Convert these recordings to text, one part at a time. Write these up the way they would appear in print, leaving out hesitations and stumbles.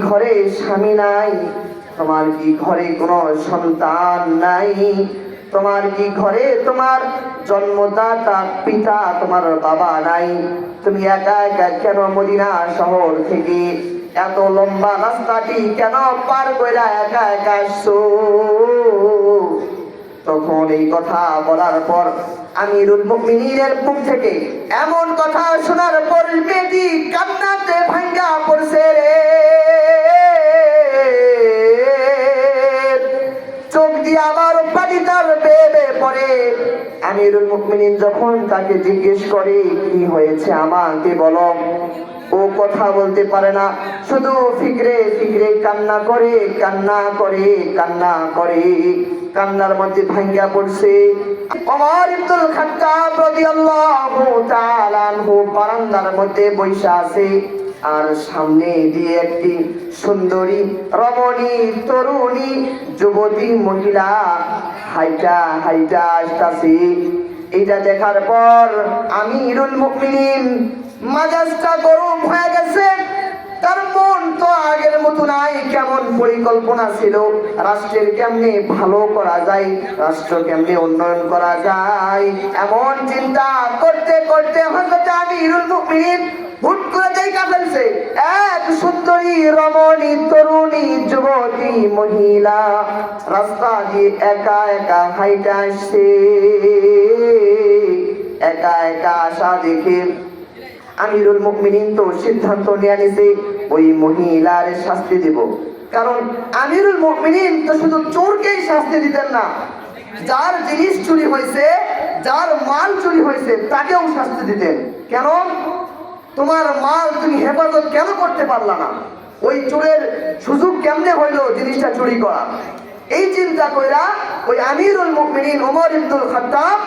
ঘরে স্বামী নাই? তোমার কি ঘরে কোনো সন্তান নাই? তোমার কি ঘরে তোমার জন্মদাতা পিতা তোমার বাবা নাই? তুমি একা একা কেন মদিনা শহর থেকে এত লম্বা রাস্তাটি কেন পার কইরা একা একা আসছো? তখন এই কথা বলার পর আমিরুল মুমিনিনের মুখ থেকে এমন কথা শোনার পর মেয়েটি কান্নাতে ভাঙ্গা পড়ছে রে। চোখ দিয়ে আবার পানি তার বেয়ে পড়ে। আমিরুল মুমিনিন যখন তাকে জিজ্ঞেস করে কি হয়েছে আমাকে বলো, ও কথা বলতে পারে না, শুধু ফিকরে ফিকরে কান্না করে কান্না করে কান্না করে, কান্নার মধ্যে ভাঙ্গা পড়ছে। ওমর ইবনুল খাত্তাব রাদিয়াল্লাহু তাআলা আনহু বারান্দার মধ্যে বসে আছে, আর সামনে দিয়ে একটি সুন্দরী রমণী তরুণী যুবতী মহিলা হাইটা হাইটা আসতেছে। এটা দেখার পর আমিরুল মুমিনিন মাজাজটা গরম হয়ে গেছে। তার মন তো আগের মতো নাই। কেমন পরিকল্পনা ছিল, রাষ্ট্রের কেমনে ভালো করা যায়, রাষ্ট্র কেমনে উন্নয়ন করা যায়, এমন চিন্তা করতে করতে হযরত আমিরুল মুমিনিন হুট করে দেখা ফেলছে এক সুন্দরী রমণী তরুণী যুবতী মহিলা রাস্তা দিয়ে একা একা হাইটা আসছে। একা একা আসা দেখে আমিরুল মুমিনিন তো সিদ্ধান্ত নিয়ে নিছে ওই মহিলার শাস্তি দিব। কারণ আমিরুল মুমিনিন তো শুধু চোরকেই শাস্তি দিতেন না, যার জিনিস চুরি হয়েছে, যার মাল চুরি হয়েছে তাকেও শাস্তি দিতেন। কেন? তোমার মাল তুমি হেফাজত কেন করতে পারলা না? ওই চোরের সুযোগ কেমনে হইলো জিনিসটা চুরি করা? এই চিন্তা কইরা ওই আমিরুল মুমিনিন ওমর ইবনুল খাত্তাব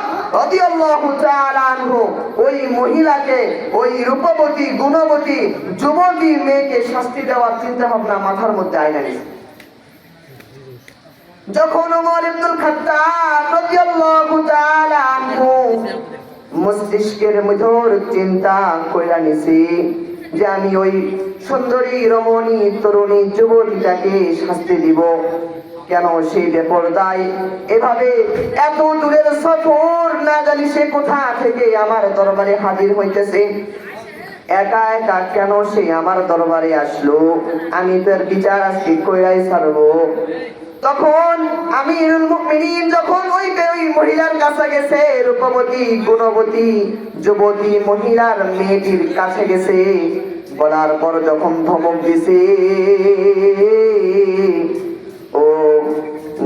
রাদিয়াল্লাহু তাআলা আনহু ওই মহিলাকে, ওই রূপবতী গুণবতী যুবতী মেয়েকে শাস্তি দেওয়ার চিন্তা ভাবনা মাথার মধ্যে আইনা নিয়েছে। যখন ওমর ইবনুল খাত্তাব রাদিয়াল্লাহু তাআলা আনহু মস্তিষ্কের মধ্যে চিন্তা কইরা নিছি যে আমি ওই সুন্দরী রমণী তরুণী যুবতীটাকে শাস্তি দিব, কেন সে বেপরদায় এভাবে এত দূরের সফর, না জানি সে কোথা থেকে আমার দরবারে হাজির হইতেছে, একা একা কেন সে আমার দরবারে আসলো, আমি তার বিচার আজকে কইরাই ছাড়বো। তখন আমিরুল মুমিনিন যখন ওই মহিলার কাছে গেছে, রূপবতী গুণবতী যুবতী মহিলার মেয়েটির কাছে গেছে, বলার পর যখন ধমক দিছে, ও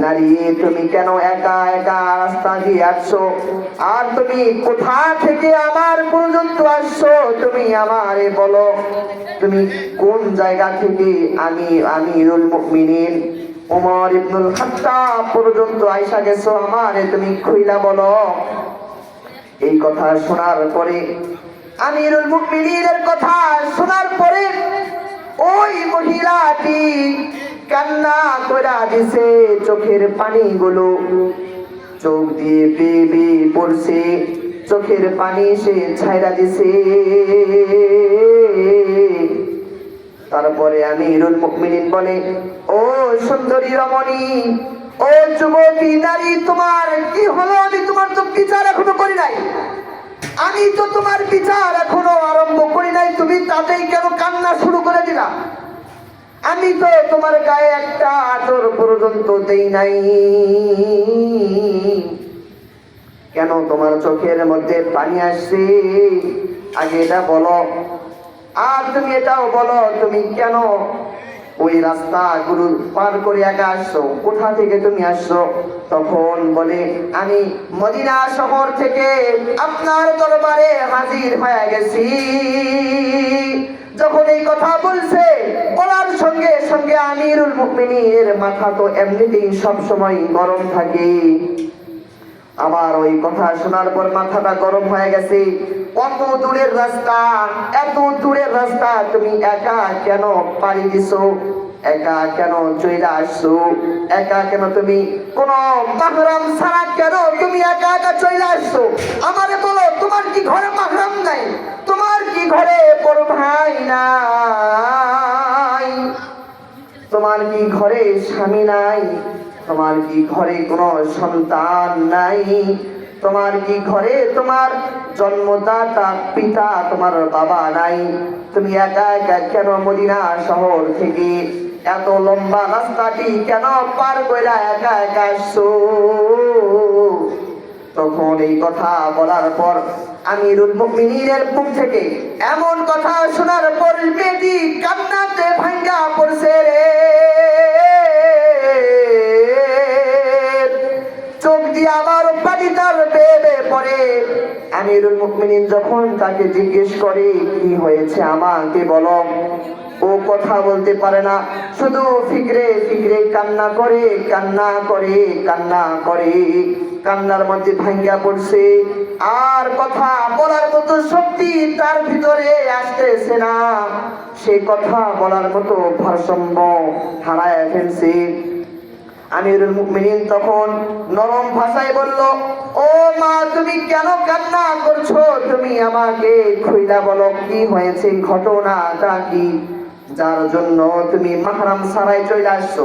নারী তুমি কেন একা একা রাস্তা দিয়ে আসছো, আর তুমি কোথা থেকে আমার পর্যন্ত আসছো, তুমি আমারে বলো, তুমি কোন জায়গা থেকে আমি আমিরুল মুমিনিন ওমর ইবনুল খাত্তাব পর্যন্ত আইসা গেছো, আমারে তুমি খুইলা বলো। এই কথা শোনার পরে, আমিরুল মুমিনিনের কথা শোনার পরে ওই মহিলাটি কান্না কইরা দিছে, চোখের পানিগুলো চোখ দিয়ে বেয়ে বেয়ে পড়ছে, চোখের পানি সে ছাইরা দিছে। তারপরে আমিরুল মুমিনিন বলে, ও সুন্দরী রমণী, ও যুবতী নারী, তোমার কি হলো? আমি তোমার তো বিচার এখনো করি নাই, আমি তো তোমার বিচার এখনো আরম্ভ করি নাই, তুমি তাতেই কেন কান্না শুরু করে দিলা? আমি তো তোমার গায়ে একটা আঁচড় পর্যন্ত দেই নাই, কেন তোমার চোখের মধ্যে পানি আসছে? আগে এটা বলো। আর তুমি এটাও বলো, তুমি কেন ওই রাস্তা গুরু পার করে একা আসছো, কোথা থেকে তুমি আসছো? তখন বলে, আমি মদিনা শহর থেকে আপনার দরবারে হাজির হয়ে গেছি। যখন এই কথা বলছে, বলার সঙ্গে সঙ্গে আমিরুল মুমিনিনের মাথা তো এমনিতেই সবসময় গরম থাকে, আবার ওই কথা শোনার পর মাথাটা গরম হয়ে গেছে। কত দূরের রাস্তা, এত দূরের রাস্তা তুমি একা কেন পাড়ি দিছো, একা কেন চলে আসছো, একা কেন তুমি কোন মাহরাম ছাড়া কেন তুমি একা একা চলে আসছো? আমারে বলো, তোমার কি ঘরে মাহরাম নাই? তোমার কি ঘরে বড় ভাই নাই? তোমার কি ঘরে স্বামী নাই? তোমার কি ঘরে কোনো সন্তান নাই? তোমার কি ঘরে তোমার জন্মদাতা পিতা তোমার বাবা নাই? তুমি একা একা কেন মদিনা শহর থেকে এত লম্বা রাস্তাটি কেন পার কইরা একা একা আসছো? তখন এই কথা বলার পর আমিরুল মুমিনিনের মুখ থেকে এমন কথা শোনার পর মেয়েটি কান্নাতে ভাঙ্গা পড়ছে রে। চোখ দিয়ে আবার পানি তার বেয়ে পড়ে। আমিরুল মুমিনিন যখন তাকে জিজ্ঞেস করে কি হয়েছে আমাকে বলো, ও কথা বলতে পারে না, শুধু ফিকরে ফিকরে কান্না করে কান্না করে কান্না করে, কান্নার মধ্যে ভাঙ্গা পড়ছে। আর কথা বলার মতো শক্তি তার ভিতরে আসতেছে না, সে কথা বলার মতো ভারসাম্য হারায় ফেলছে। আমিরুল মুমিনিন তখন নরম ভাষায় বলল, ও মা, তুমি কেন কান্না করছো? তুমি আমাকে খুইলা বলো কি হয়েছে, ঘটনাটা কি? যার জন্য তুমি মাহরাম ছাড়াই চলে আসছো,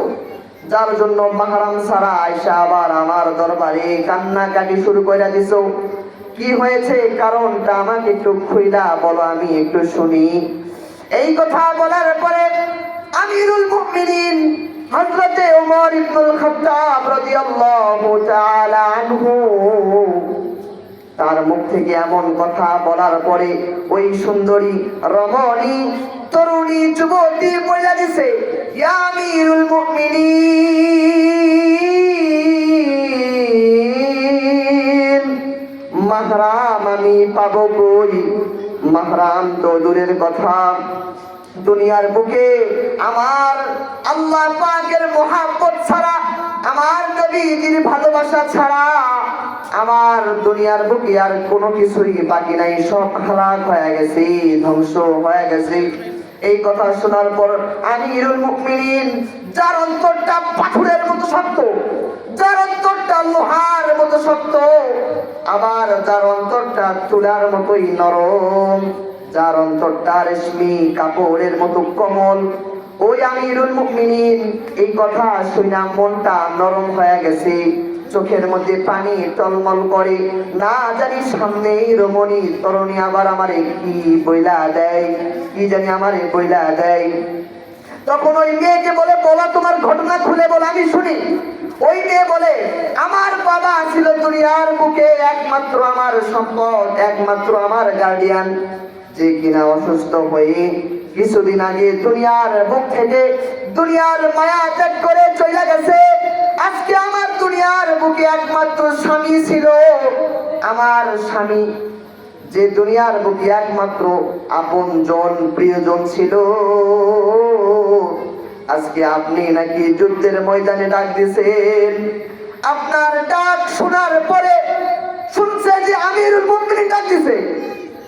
যার জন্য মাহরাম ছাড়া আয়সা আবার আমার দরবারে কান্নাকাটি শুরু করে দিছো, কি হয়েছে কারণটা আমাকে একটু খুইলা বলো, আমি একটু শুনি। এই কথা বলার পরে আমিরুল মুমিনিন হযরতে ওমর ইবনুল খাত্তাব রাদিয়াল্লাহু তাআলা আনহু তার মুখ থেকে এমন কথা বলার পরে ওই সুন্দরী রমণী তরুণী যুবতী বলে দিছে, ইয়া আমিরুল মুমিনিন, মাহরাম আমি পাবো কই? মাহরাম তো দূরের কথা, দুনিয়ার বুকে আমার আল্লাহ পাকের মহব্বত ছাড়া, আমার নবীজির ভালোবাসা ছাড়া আমার দুনিয়ার বুকে আর কোনো কিছুই বাকি নাই, সব হালাক হয়ে গেছে, ধ্বংস হয়ে গেছে। এই কথা শোনার পর আমিরুল মুমিনিন, যার অন্তরটা পাথরের মতো শক্ত, যার অন্তরটা লোহার মতো শক্ত, আবার যার অন্তরটা তুলার মতোই নরম, যার অন্তরটা রেশমি কাপড়ের মতো কোমল, ওই আমিরুল মুমিনিন এই কথা শুনে মনটা নরম হয়ে গেছে, চোখের মধ্যে পানি টলমল করে, না জানি সামনেই রমণী তরুণী আবার আমারে কি বইলা দেয়, কি জানি আমারে বইলা দেয়। তখন ওই মেয়েকে বলে, বলা তোমার ঘটনা খুলে বল, আমি শুনি। ওই মেয়ে বলে, আমার বাবা ছিল দুনিয়ার বুকে একমাত্র আমার সম্পদ, একমাত্র আমার গার্ডিয়ান, যে কিনা অসুস্থ হয়ে কিছুদিন আগে দুনিয়ার বুক থেকে দুনিয়ার মায়া ত্যাগ করে চলে গেছে। আজকে আমার দুনিয়ার বুকে একমাত্র স্বামী ছিল, আমার স্বামী যে দুনিয়ার বুকে একমাত্র আপনজন প্রিয়জন ছিল, আজকে আপনি নাকি যুদ্ধের ময়দানে ডাক দিয়েছেন। আপনার ডাক শোনার পরে শুনছে যে আমিরুল মুমিনিন ডাক দিছে,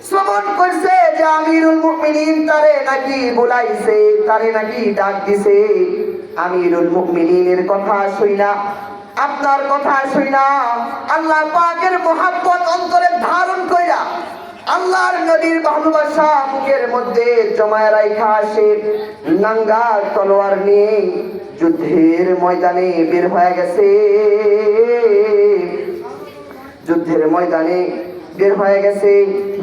শ্রবণ করছে যে আমিরুল মুমিনিন তারে নাকি বলাইছে, তারে নাকি ডাক দিছে। আমিরুল মুমিনিনের কথা শুইনা, আপনার কথা শুইনা, আল্লাহ পাকের মহব্বত অন্তরে ধারণ কইরা, আল্লাহর নবীর ভালোবাসা বুকের মধ্যে জমায় রাখা, সে নাঙ্গা তলোয়ার নিয়ে যুদ্ধের ময়দানে বের হয়ে গেছে। যুদ্ধের ময়দানে বের হয়ে গেছে,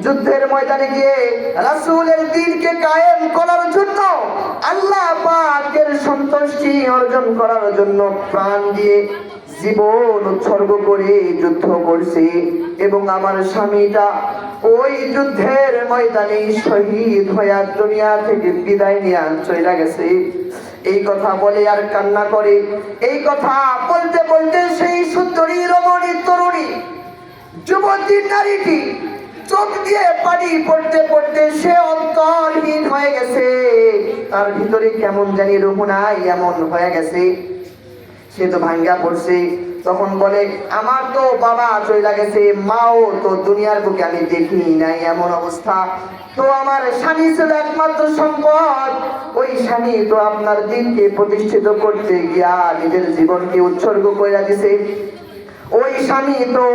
যুদ্ধের ময়দানে গিয়ে রাসূলের দ্বীনকে কায়েম করার জন্য, আল্লাহ পাকের সন্তুষ্টি অর্জন করার জন্য প্রাণ দিয়ে জীবন উৎসর্গ করে যুদ্ধ করছে। এবং আমার স্বামীটা ওই যুদ্ধের ময়দানে শহীদ হয়ে দুনিয়া থেকে বিদায় নিয়ে চলে গেছে। এই কথা বলে আর কান্না করে। এই কথা বলতে বলতে সেই সুন্দরী রমণী তরুণী যুবতী নারীটি চোখ দিয়ে পানি পড়তে পড়তে সে অন্তরহীন হয়ে গেছে, তার ভিতরে কেমন জানি রূহ নাই এমন হয়ে গেছে, সে তো ভাঙ্গা পড়ছে। তখন বলে, আমার তো বাবা চলে গেছে, মাও তো দুনিয়ার বুকে আমি দেখিনি নাই এমন অবস্থা, তো আমার স্বামী ছিল একমাত্র সম্পদ, ওই স্বামী তো আপনার দ্বীনকে প্রতিষ্ঠিত করতে গিয়া নিজের জীবনকে উৎসর্গ করে দিছে। ওই স্বামী তো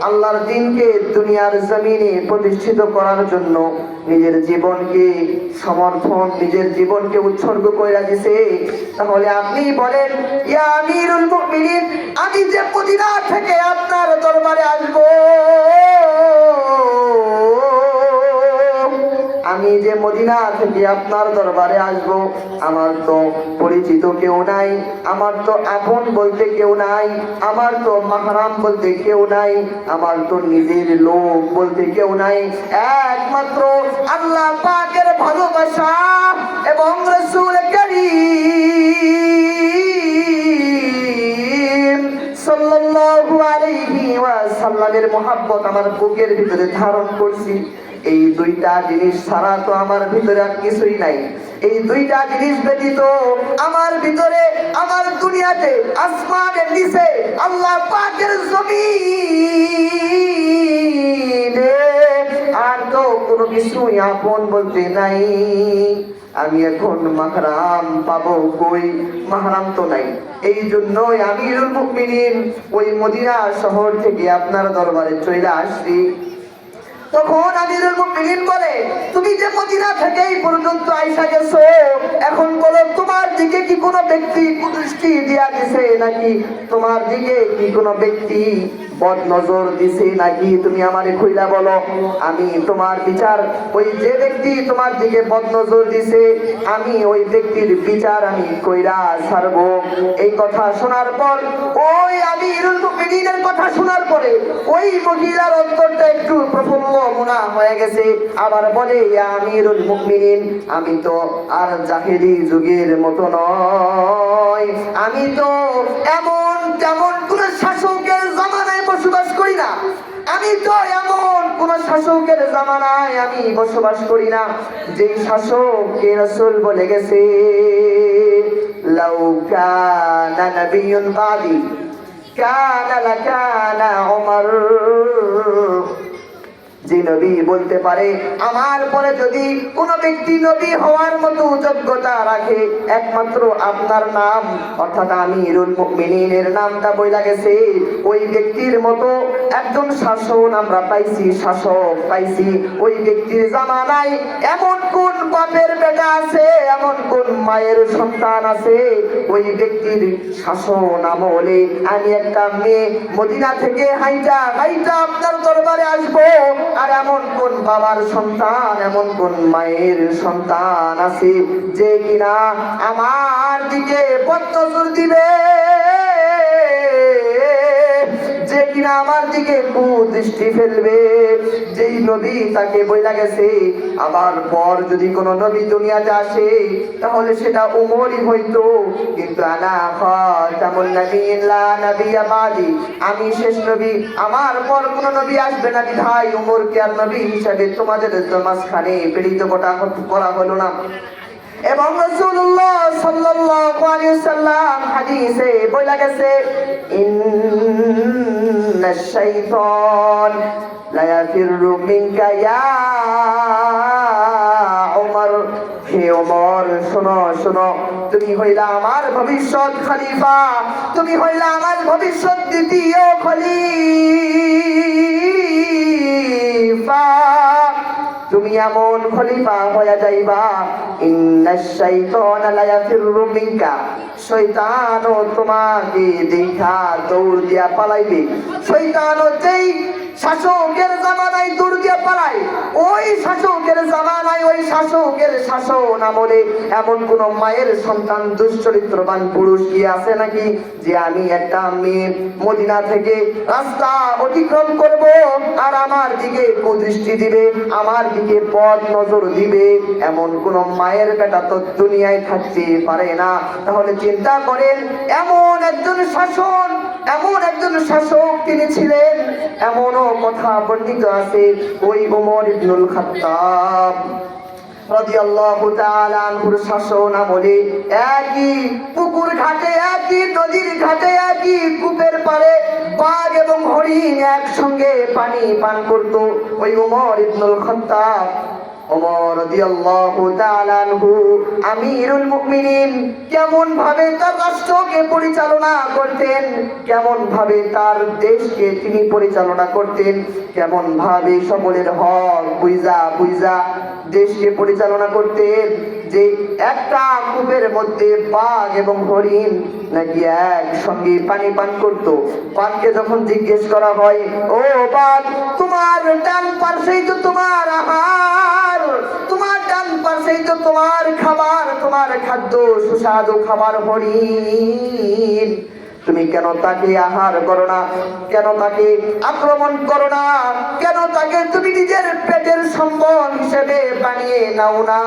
আল্লাহর দ্বীনকে দুনিয়ার জমিনে প্রতিষ্ঠিত করার জন্য নিজের জীবনকে সমর্পণ, নিজের জীবনকে উৎসর্গ করে দিয়েছে। তাহলে আপনি বলেন, ইয়া আমিরুল মুমিনিন, আমি যে মদিনা থেকে আপনার দরবারে আসবো, আমি যে মদিনা থেকে আপনার দরবারে আসব, আমার তো পরিচিত কেউ নাই, আমার তো আপন বলতে কেউ নাই, আমার তো মাহরাম বলতে কেউ নাই, আমার তো নিজের লোক বলতে কেউ নাই। একমাত্র আল্লাহ পাকের ভালোবাসা এবং রাসূল কারীম সাল্লাল্লাহু আলাইহি ওয়াসাল্লামের মহব্বত আমার বুকের ভিতরে ধারণ করছি। এই দুইটা জিনিস ছাড়া তো আমার ভিতরে আর কিছুই নাই। এই দুইটা জিনিস ব্যতীত আমার ভিতরে, আমার দুনিয়াতে, আসমানের নিচে, আল্লাহ পাকের জমিনে আর তো কোনো কিছুই আপন বলতে নাই। আমি এখন মাহরাম পাবো কই? মাহরাম তো নাই। এই জন্যই আমিরুল মুমিনিন ওই মদিনা শহর থেকে আপনার দরবারে চলে আসছি। তখন আমিরুল মুমিনিন বলে, তুমি যে মদিনা থেকে এই পর্যন্ত আইসা গেছো, এখন বলো তোমার দিকে কি কোনো ব্যক্তি কুদৃষ্টি দিয়া দিছে নাকি তোমার দিকে কি কোনো ব্যক্তি বদ নজর দিছে নাকি? তুমি আমারে কইলা বলো, আমি তোমার বিচার, ওই যে ব্যক্তি তোমার দিকে বদ নজর দিছে আমি ওই ব্যক্তির বিচার আমি কইরা ছাড়বো। এই কথা শোনার পর, ওই আমিরুল মুমিনিনের কথা শোনার পরে ওই মহিলার অন্তরটা একটু প্রফুল্ল মনা হয়ে গেছে। আবার বলে, ইয়া আমিরুল মুমিনিন, আমি তো আর জাহেলি যুগের মতো নয়, আমি তো এমন তেমন কোন শাসকের জামানায় বসবাস করি না, আমি তো এমন কোন শাসকের জামানায় আমি বসবাস করি না যে শাসককে রাসূল বলে গেছে, লাউ কানা নাবিয়্যুন বাদি কানা লাকানা উমর। যে নবী বলতে পারে, আমার পরে যদি কোন ব্যক্তি নবী হওয়ার মতো যোগ্যতা রাখে, একমাত্র আপনার নাম অর্থাৎ আমিরুল মুমিনিনের নামটা বইলা গেছে। ওই ব্যক্তির মতো একজন শাসন আমরা পাইছি, শাসক পাইছি। ওই ব্যক্তির জামানায় এমন কোন বাপের বেটা আছে, এমন কোন মায়ের সন্তান আছে, ওই ব্যক্তির শাসন আমলে আমি একটা মেয়ে মদিনা থেকে হাইটা হাইটা আপনার দরবারে আসবো, আর এমন কোন বাবার সন্তান, এমন কোন মায়ের সন্তান আছে যে কিনা আমার দিকে বদ নজর দিবে, যে কিনা আমার দিকে কুদৃষ্টি ফেলবে। যেই নবী তাকে বইলা গেছে, আবার পর যদি কোন নবী দুনিয়াতে আসে তাহলে সেটা উমরই হইতো, কিন্তু আনা খাতামুন নাবিয়্যিন লা নাবিয়্যা বাদি, আমি শেষ নবী, আমার পর কোন নবী আসবে না বিধায় উমরকে আর নবী হিসাবে তোমাদের মাঝখানে প্রেরিত করা হলো না। এবং রাসূলুল্লাহ সাল্লাল্লাহু আলাইহি ওয়াসাল্লাম হাদিসে বলা গেছে, ইন্নাশ শাইতান লা ইয়াফিরু মিনকা ইয়া উমর। হে ওমর, শোনো শোনো, তুমি হইলা আমার ভবিষ্যৎ খলিফা, তুমি হইলা আমার ভবিষ্যৎ দ্বিতীয় খলিফা, তুমি এমন খলিফা হয়ে যাইবা, ইন্নাশ শাইতানা লা ইয়াফিরু মিনকা, শয়তানও তোমাকে দেখা দৌড় দিয়া পালাইবে। শয়তানও যেই শাসকের জামানায় দৌড় দিয়া পালায়, ওই শাসকের জামানায় ওই শাসকের শাসন আমলে এমন কোন মায়ের সন্তান দুশ্চরিত্রবান পুরুষ কি আছে নাকি যে আমি একটা মেয়ে মদিনা থেকে রাস্তা অতিক্রম করব আর আমার দিকে কুদৃষ্টি দিবে, আমার দিকে পথ নজর দিবে? এমন কোন মায়ের বেটা তো দুনিয়ায় থাকতে পারে না। তাহলে চিন্তা করেন, এমন একজন শাসন, এমন একজন শাসক তিনি ছিলেন। এমনও কথা বর্ণিত আছে, ওই ওমর ইবনুল খাত্তাব রাদিয়াল্লাহু তাআলা আনহুর শাসন আমলে একই পুকুর ঘাটে, একই নদীর ঘাটে, একই কূপের পাড়ে বাঘ এবং হরিণ একসঙ্গে পানি পান করত। ওই ওমর ইবনুল খাত্তাব ওমর রাদিয়াল্লাহু তাআলা আনহু আমিরুল মুমিনিন কেমন ভাবে তার রাষ্ট্রকে পরিচালনা করতেন, কেমন ভাবে তার দেশকে তিনি পরিচালনা করতেন, কেমন ভাবে সকলের হক বুঝা বুঝা দেশকে পরিচালনা করতেন। যে একটা কূপের মধ্যে বাঘ এবং হরিণ নাকি একসঙ্গে পানি পান করত। বাঘকে যখন জিজ্ঞেস করা হয়, ও বাঘ, তোমার ডান পাশেই তো তোমার আহার, তোমার ডান পাশেই তো তোমার খাবার, তোমার খাদ্য সুস্বাদু খাবার হরিণ, তুমি কেন তাকে আহার করো না, কেন তাকে আক্রমণ করো না, কেন তাকে তুমি নিজের পেটের সম্বল হিসেবে বানিয়ে নাও না?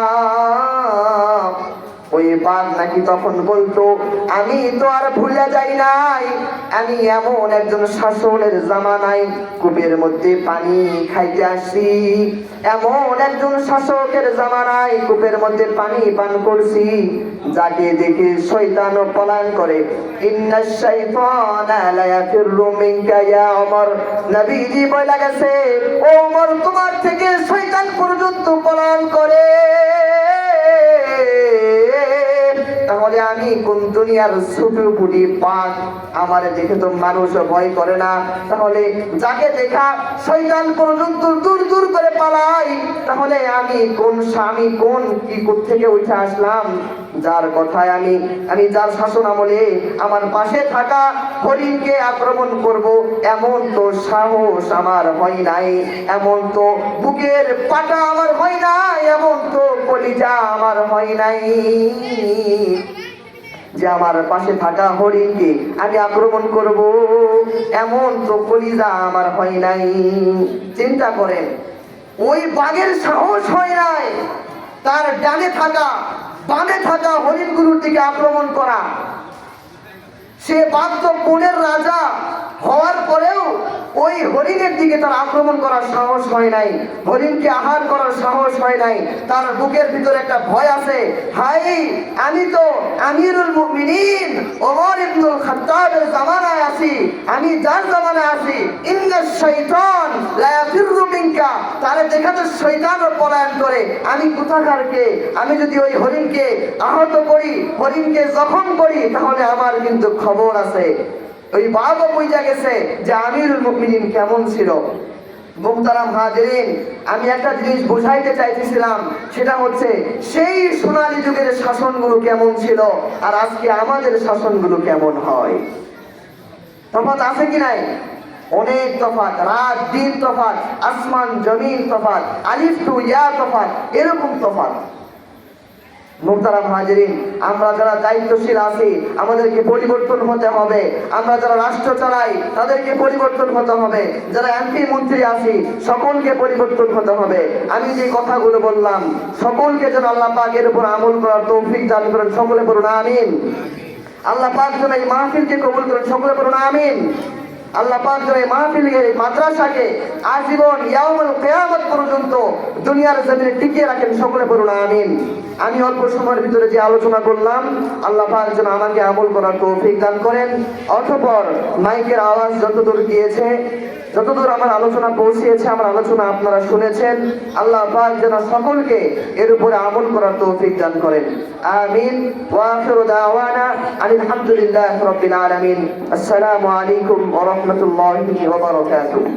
ওই বাঘ নাকি তখন বলতো, আমি তো আর ভুলে যাই নাই, আমি এমন একজন শাসনের জামানায় কূপের মধ্যে পানি খাইতে আসি, এমন একজন শাসকের জামানায় কূপের মধ্যে পানি পান করছি যাকে দেখে শয়তানও পলায়ন করে। ইন্নাশ শাইতানা লা ইয়াফিরু মিনকা ইয়া ওমর, নবীজি বলে গেছে, ও ওমর, তোমার থেকে শয়তান পর্যন্ত পলায়ন করে। তাহলে আমি কোন দুনিয়ার ছুটি পাক, আমার দেখে তো মানুষ ভয় করে না, তাহলে যাকে দেখা শয়তান পর্যন্ত দূর দূর করে পালাই, তাহলে আমি কোন স্বামী, কোন কি থেকে উঠে আসলাম, যার কথায় আমি যার শাসন আমলে আমার পাশে থাকা হরিণকে আক্রমণ করব, এমন তো সাহস আমার হয় নাই, এমন তো বুকের পাটা আমার হয় নাই, এমন তো কলিজা আমার হয় নাই যে আমার পাশে থাকা হরিণকে আমি আক্রমণ করব, এমন তো কলিজা আমার হয় নাই। চিন্তা করেন, ওই বাঘের সাহস হয় নাই তার ডানে থাকা বামে থাকা হরিণগুলোর দিকে আক্রমণ করা। সে বাঘ তো বনের রাজা হওয়ার পরেও ওই হরিণের দিকে তার আক্রমণ করার সাহস হয় নাই, হরিণকে আহার করার সাহস হয় নাই। তার বুকের ভিতরে একটা ভয় আছে, হাই, আমি তো আমিরুল মুমিনিন ওমর ইবনুল খাত্তাবের জামানায় আছি, আমি যার জামানায় আছি। ইন্নাশ শাইতান লা ইয়াফিরু মিনকা, তারে দেখা তো শয়তানও পলায়ন করে। আমি কোথাকার কে? আমি যদি ওই হরিণকে আহত করি, হরিণকে জখম করি, তাহলে আমার কিন্তু খবর আছে। ওই বাঘও বুঝা গেছে যে আমিরুল মুমিনিন কেমন ছিল। মুহতারাম হাজিরিন, আমি একটা জিনিস বুঝাইতে চাইতেছিলাম, সেটা হচ্ছে সেই সোনালী যুগের শাসনগুলো কেমন ছিল আর আজকে আমাদের শাসনগুলো কেমন হয়। তফাৎ আছে কি নাই? অনেক তফাৎ, রাত দিন তফাৎ, আসমান জমিন তফাৎ, আলিফ টু ইয়া তফাৎ, এরকম তফাৎ। মুহতারাম হাজিরিন, আমরা যারা দায়িত্বশীল আছি আমাদেরকে পরিবর্তন হতে হবে। আমরা যারা রাষ্ট্র চালাই তাদেরকে পরিবর্তন হতে হবে। যারা এমপি মন্ত্রী আছি সকলকে পরিবর্তন হতে হবে। আমি যে কথাগুলো বললাম সকলকে যেন আল্লাহ পাক এর উপর আমল করার তৌফিক দান করেন। সকলে বলুন আমিন। আল্লাহ পাক যেন এই মাহফিলকে কবুল করেন। সকলে বলুন আমিন। আল্লাহ পাক যেন এই মাহফিলকে, এই মাদ্রাসাকে আজীবন ইয়াউমুল কিয়ামত পর্যন্ত দুনিয়ার জমিনে টিকিয়ে রাখেন। সকলে বলুন আমিন। আমি অল্প সময়ের ভিতরে যে আলোচনা করলাম আল্লাহ পাক যেন আমাকে আমল করার তৌফিক দান করেন। অতঃপর মাইকের আওয়াজ যতদূর গিয়েছে, যতদূর আমার আলোচনা পৌঁছিয়েছে, আমার আলোচনা আপনারা শুনেছেন, আল্লাহ পাক যেন সকলকে এর উপরে আমল করার তৌফিক দান করেন। আমিন। ওয়া আখিরু দাওয়ানা আলহামদুলিল্লাহি রাব্বিল আলামিন। আসসালামু আলাইকুম ওয়া রাহমাতুল্লাহি ওয়া বারাকাতুহু।